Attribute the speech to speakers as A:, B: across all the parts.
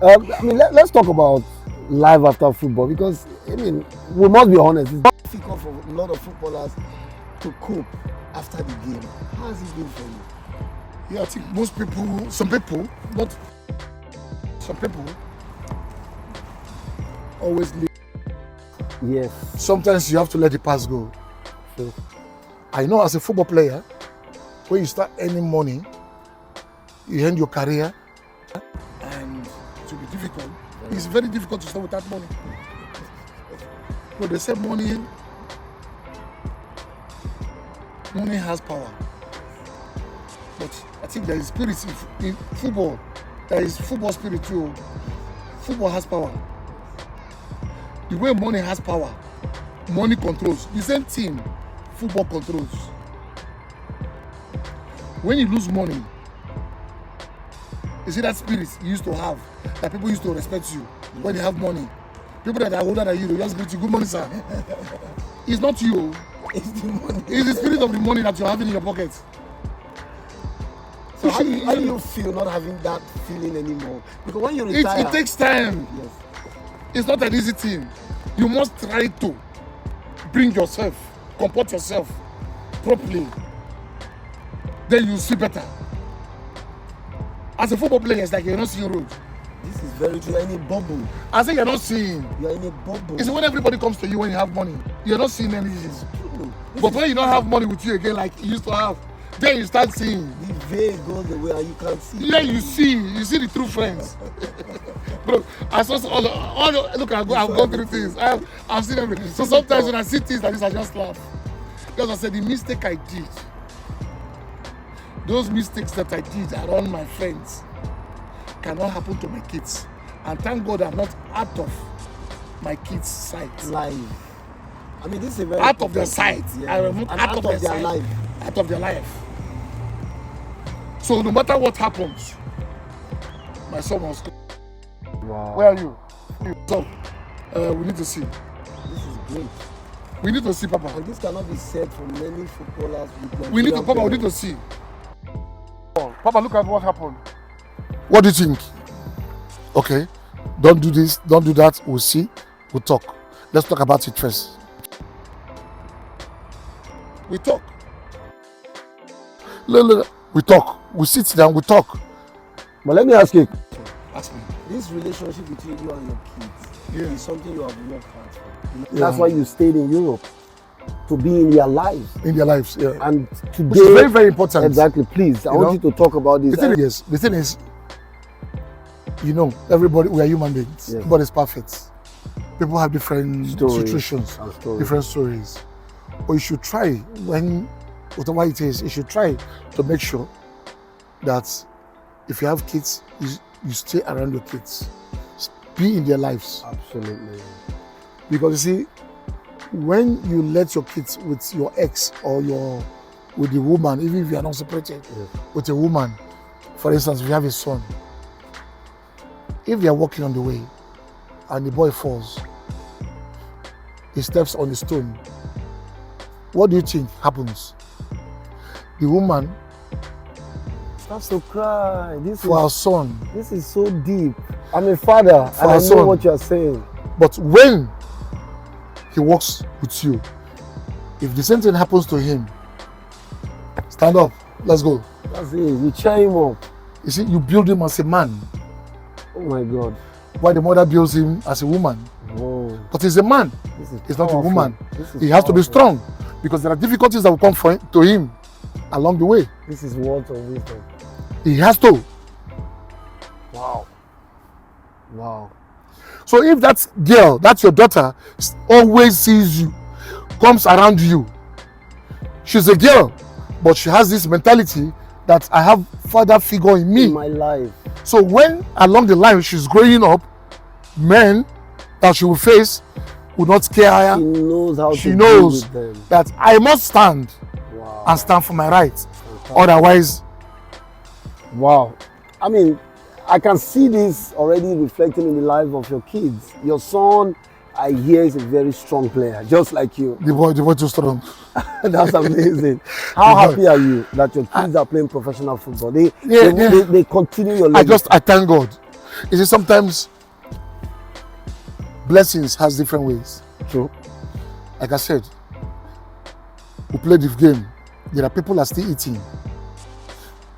A: I mean, let's talk about life after football because, I mean, we must be honest. It's difficult for a lot of footballers to cope after the game. How has it been for you?
B: Yeah, I think most people, some people always leave.
A: Yes.
B: Sometimes you have to let the past go.
A: Sure.
B: I know as a football player, when you start earning money, you end your career, and it will be difficult. It's very difficult to start without money. But they say money has power. But I think there is spirit in football. There is football spirit too. Football has power. The way money has power, money controls. The same thing, football controls. When you lose money, you see that spirit you used to have, that people used to respect you when they have money. People that are older than you, they just greet you, good morning, sir. It's not you.
A: It's the money.
B: It's the spirit of the money that you're having in your pocket.
A: So how do you feel not having that feeling anymore? Because when you retire...
B: It takes time.
A: Yes.
B: It's not an easy thing. You must try to bring yourself, comport yourself properly. Then you see better. As a football player, it's like you're not seeing road.
A: This is very true. You're in a bubble.
B: I say you're not seeing.
A: You're in a bubble.
B: It's when everybody comes to you when you have money. You're not seeing anything.
A: True.
B: But when you don't have money with you again like you used to have, then you start seeing.
A: The veil goes away and you can't see.
B: Yeah, you see the true friends. Bro, I saw all look, I've gone through things. I've seen everything. So sometimes when I see things like this, I just laugh. Because I said the mistake I did, those mistakes that I did around my friends cannot happen to my kids. And thank God I'm not out of my kids' sight.
A: Life. I mean, this is a very
B: out of their sight.
A: Yeah.
B: I remove out of their
A: life.
B: Out of their life. So no matter what happens, my son was.
A: Wow.
B: Where are you? So, we need to see.
A: This is great.
B: We need to see, Papa.
A: And this cannot be said for many footballers.
B: We need to, Papa. We need to see. Papa, look at what happened. What do you think? Okay, don't do this, don't do that. We'll see. We'll talk. Let's talk about it first. We talk. Look, we talk. We sit down. We talk.
A: But let me ask you.
B: Ask me.
A: This relationship between you and your kids is something you have worked hard for.
B: Yeah.
A: That's why you stayed in Europe, to be in their lives.
B: In their lives, yeah.
A: And today,
B: which is very, very important.
A: Exactly. Please, I want you to talk about this.
B: The thing is, you know, everybody, we are human beings. Yes. Everybody's perfect. People have different situations, different stories. But you should try, whatever it is, you should try to make sure that if you have kids, you stay around your kids. Be in their lives.
A: Absolutely.
B: Because you see, when you let your kids with your ex or with the woman, even if you are not separated, with a woman, for instance, if you have a son, if they are walking on the way and the boy falls, he steps on the stone, what do you think happens? The woman
A: starts to cry.
B: Our son.
A: This is so deep. I'm a father and I know what you're saying.
B: But when he walks with you, if the same thing happens to him, stand up, let's go.
A: That's it, you cheer him up.
B: You see, you build him as a man.
A: Oh my God.
B: Why the mother builds him as a woman.
A: Whoa.
B: But he's a man, he's not a woman. He has to be strong because there are difficulties that will come to him along the way.
A: This is words of wisdom.
B: He has to.
A: Wow. Wow.
B: So if that girl, that's your daughter, always sees you, comes around you, she's a girl, but she has this mentality that I have father figure in me.
A: In my life.
B: So when along the line she's growing up, men that she will face will not scare her.
A: She knows how
B: she knows that I must stand and stand for my rights. Otherwise,
A: wow. I mean, I can see this already reflecting in the life of your kids. Your son, I hear, is a very strong player, just like you.
B: The boy too strong.
A: That's amazing. How happy are you that your kids are playing professional football? They continue your legacy.
B: I thank God. You see, sometimes blessings has different ways.
A: True.
B: Like I said, we play the game. There are people that are still eating.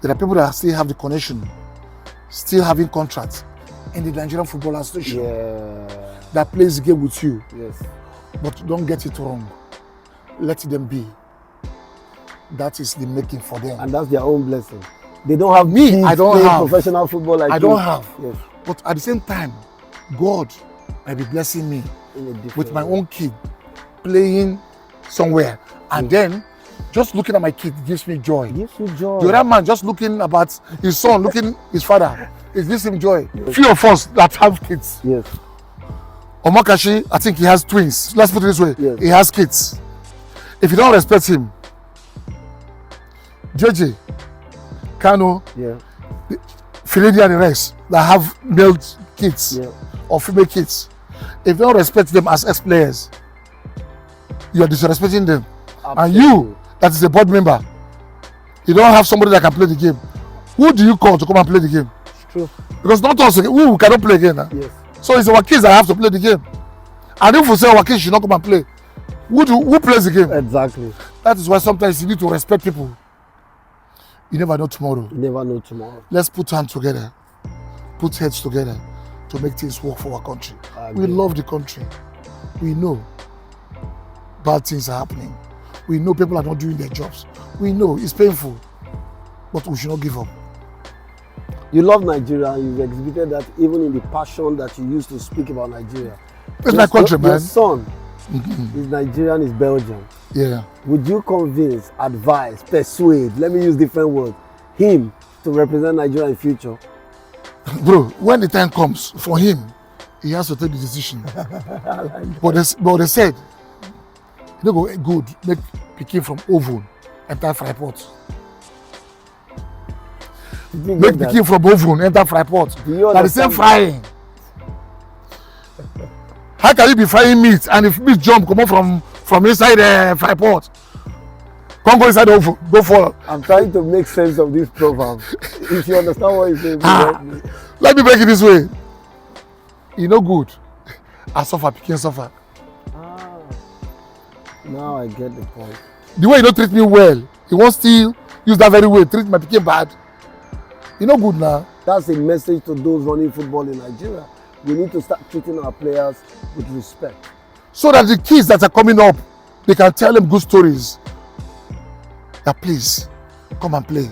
B: There are people that still have the connection, still having contracts in the Nigerian Football Association that plays the game with you.
A: Yes.
B: But don't get it wrong. Let them be. That is the making for them.
A: And that's their own blessing. They don't have
B: me. I don't have
A: professional football like
B: I don't have.
A: Yes.
B: But at the same time, God might be blessing me with my own kid playing somewhere, and then just looking at my kid gives me joy.
A: Gives you joy.
B: The other man just looking about his son, looking his father, it gives him joy. Few of us that have kids.
A: Yes.
B: Omakashi, I think he has twins. Let's put it this way.
A: Yes.
B: He has kids. If you don't respect him, JJ, Kano, Finidi and the rest that have male kids or female kids, if you don't respect them as ex-players, you are disrespecting them. Absolutely. And you, that is a board member, you don't have somebody that can play the game. Who do you call to come and play the game?
A: It's true.
B: Because not us, we cannot play again. Huh?
A: Yes.
B: So it's our kids that have to play the game. And if we say our kids should not come and play, who plays the game?
A: Exactly.
B: That is why sometimes you need to respect people. You never know tomorrow.
A: You never know tomorrow.
B: Let's put hands together, put heads together to make things work for our country. We love the country. We know bad things are happening. We know people are not doing their jobs. We know it's painful, but we should not give up.
A: You love Nigeria, and you've exhibited that even in the passion that you used to speak about Nigeria.
B: It's my country, man.
A: Your son is Nigerian, is Belgian.
B: Yeah.
A: Would you convince, advise, persuade, let me use different words, him to represent Nigeria in future?
B: Bro, when the time comes for him, he has to take the decision. But they said, you know, good, make pikin from oven, enter fry pot. Make pikin from oven, enter fry pot. That the same frying. How can you be frying meat and if meat jump come out from inside the fry pot? Come go inside the oven, go for.
A: I'm trying to make sense of this proverb. If you understand what you're saying,
B: let me break it this way. You know good. I suffer, pikin suffer.
A: Now I get the point.
B: The way you don't treat me well, you won't still use that very way, treat my pikin bad. You know good now.
A: That's a message to those running football in Nigeria. We need to start treating our players with respect.
B: So that the kids that are coming up, they can tell them good stories. That please, come and play.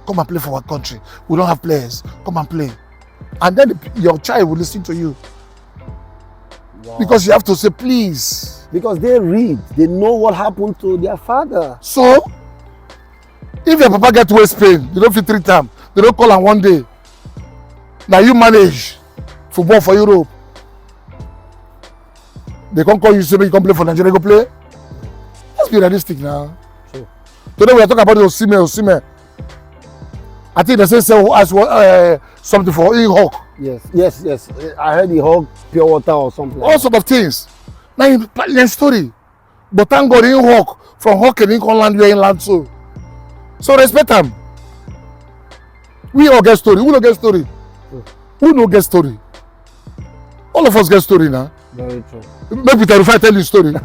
B: Come and play for our country. We don't have players. Come and play. And then your child will listen to you. Wow. Because you have to say please.
A: Because they read. They know what happened to their father.
B: So, if your papa get waist pain, they don't fit 3 times. They don't call on one day. Now you manage football for Europe. They can't call you, say you can play for Nigeria, go play. Let's be realistic now.
A: Sure.
B: Today we are talking about Osimhen. I think they say something for Hawk.
A: Yes. I heard the Hawk pure water or something.
B: All sort of things. Now in story. But thank God in Hawk, from Hawk and in land, we are in land so. So respect them. We all get story. Who don't get story? Who don't get story? All of us get story now.
A: Very true.
B: Make Peter Rufai tell you story. Peter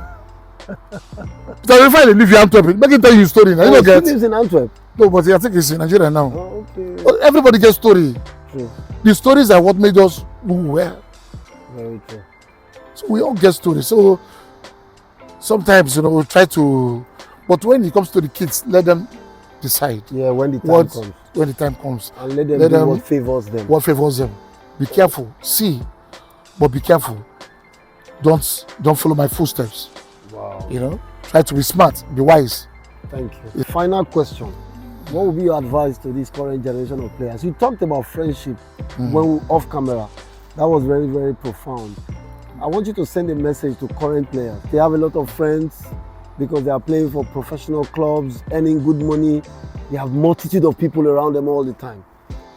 B: Rufai live in Antwerp. Make him tell you story now. You don't get.
A: He lives in Antwerp.
B: No, but I think he's in Nigeria now.
A: Oh, okay.
B: But everybody gets story.
A: True.
B: The stories are what made us who we were.
A: Very true.
B: So we all get stories. So sometimes, we try to, but when it comes to the kids, let them decide.
A: Yeah, when the time comes.
B: When the time comes.
A: And let them do what favors them.
B: What favors them. Be careful. See, but be careful. Don't follow my footsteps.
A: Wow.
B: Try to be smart, be wise.
A: Thank you. Final question. What would be your advice to this current generation of players? You talked about friendship when off camera. That was very, very profound. I want you to send a message to current players. They have a lot of friends because they are playing for professional clubs, earning good money. They have multitude of people around them all the time.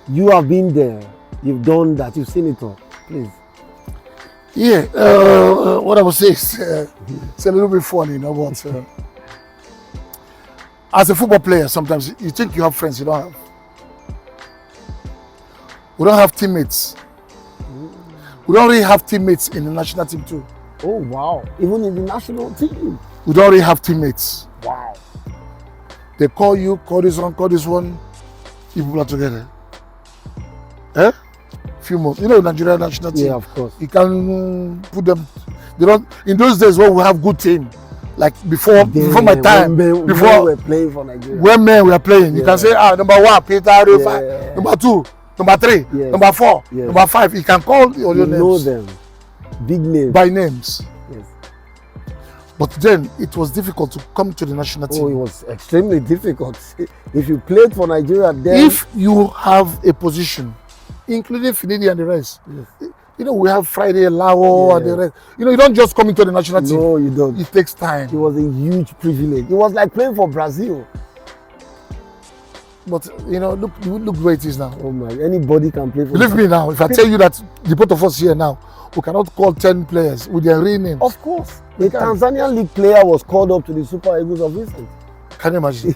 A: You have been there. You've done that. You've seen it all. Please.
B: Yeah. What I would say is it's a little bit funny, but as a football player, sometimes you think you have friends, you don't have. We don't have teammates We don't really have teammates in the national team too.
A: Oh wow! Even in the national team.
B: We don't really have teammates.
A: Wow.
B: They call you, call this one. You people are together. Few months. You know, Nigeria national team.
A: Yeah, of course.
B: You can put them. They don't. In those days when we have good team, like before my time,
A: when
B: before
A: we were playing for Nigeria.
B: when men were playing, you can say number 1, Peter,
A: Yeah.
B: number 2, number 3,
A: Yes.
B: number 4,
A: Yes.
B: number 5. You can call all your
A: You know
B: names
A: them. Big names.
B: by names.
A: Yes.
B: But then it was difficult to come to the national
A: Oh, it
B: team.
A: was extremely difficult. If you played for Nigeria, then
B: If you have a position, including Finidi and the rest,
A: yes.
B: you know, we have Friday, Lao and the
A: Yes.
B: rest. You know, you don't just come into the national team.
A: No, you don't.
B: It takes time.
A: It was a huge privilege. It was like playing for Brazil.
B: But you know, look where it is now.
A: Oh my! Anybody can play for.
B: Believe me now, if I tell you that the both of us here now, we cannot call 10 players with their real names.
A: Of course, the Tanzanian league player was called up to the Super Eagles of Vincent.
B: Can you imagine?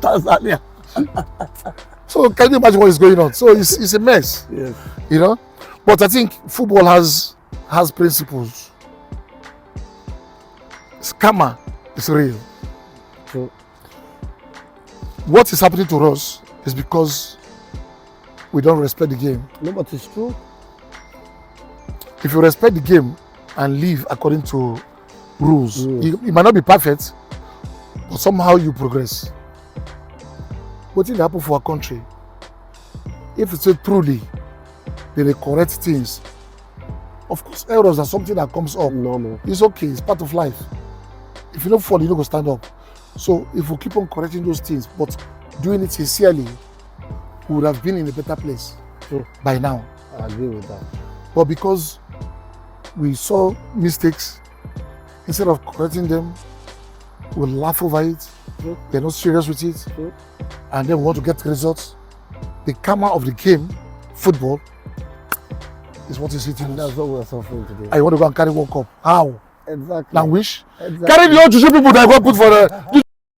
A: Tanzania.
B: So can you imagine what is going on? So it's a mess.
A: Yes.
B: You know? But I think football has principles. Scammer is real.
A: True.
B: What is happening to us is because we don't respect the game.
A: No, but it's true.
B: If you respect the game and live according to rules,
A: Yes.
B: it might not be perfect, but somehow you progress. What did happen for our country? If it's truly they correct things, of course errors are something that comes up.
A: Normal.
B: It's okay, it's part of life. If you don't fall, you don't go stand up. So if we keep on correcting those things, but doing it sincerely, we would have been in a better place
A: True.
B: by now.
A: I agree with that.
B: But because we saw mistakes, instead of correcting them, we laugh over it.
A: True.
B: They're not serious with it.
A: True.
B: And then we want to get results. The karma of the game, football, is what is hitting
A: And
B: us.
A: that's what we're suffering today.
B: I want to go and carry World Cup. How?
A: Exactly.
B: Now wish?
A: Exactly.
B: Carry the old Juju people that go put for the